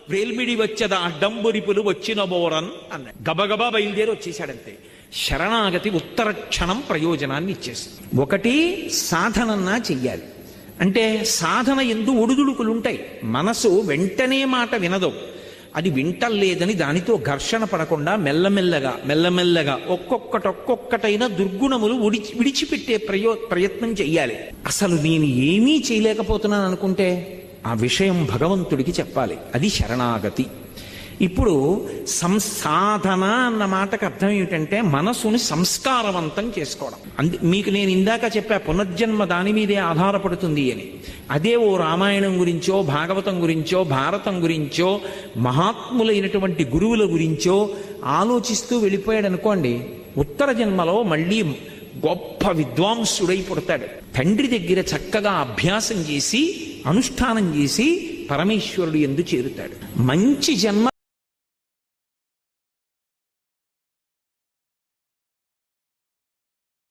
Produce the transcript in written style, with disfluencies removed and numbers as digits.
వేల్మిడి వచ్చద అడ్డంబురిపులు వచ్చిన బోరన్ అన్నాడు. గబగబా బయలుదేరి వచ్చేసాడంతే. శరణాగతి ఉత్తర క్షణం ప్రయోజనాన్ని ఇచ్చేస్తుంది. ఒకటి సాధనన్నా చెయ్యాలి. అంటే సాధన ఎందు ఒడుదుడుకులుంటాయి. మనసు వెంటనే మాట వినదు. అది వింటలేదని దానితో ఘర్షణ పడకుండా మెల్లమెల్లగా ఒక్కొక్కటైన దుర్గుణములు విడిచిపెట్టే ప్రయత్నం చెయ్యాలి. అసలు నేను ఏమీ చేయలేకపోతున్నాను అనుకుంటే ఆ విషయం భగవంతుడికి చెప్పాలి. అది శరణాగతి. ఇప్పుడు సంసాధన అన్న మాటకు అర్థం ఏమిటంటే మనసుని సంస్కారవంతం చేసుకోవడం. మీకు నేను ఇందాక చెప్పా పునర్జన్మ దాని మీదే ఆధారపడుతుంది అని. అదే ఓ రామాయణం గురించో భాగవతం గురించో భారతం గురించో మహాత్ములైనటువంటి గురువుల గురించో ఆలోచిస్తూ వెళ్ళిపోయాడు అనుకోండి, ఉత్తర జన్మలో మళ్ళీ గొప్ప విద్వాంసుడై పుడతాడు. తండ్రి దగ్గర చక్కగా అభ్యాసం చేసి అనుష్ఠానం చేసి పరమేశ్వరుడు యందు చేరుతాడు. మంచి జన్మ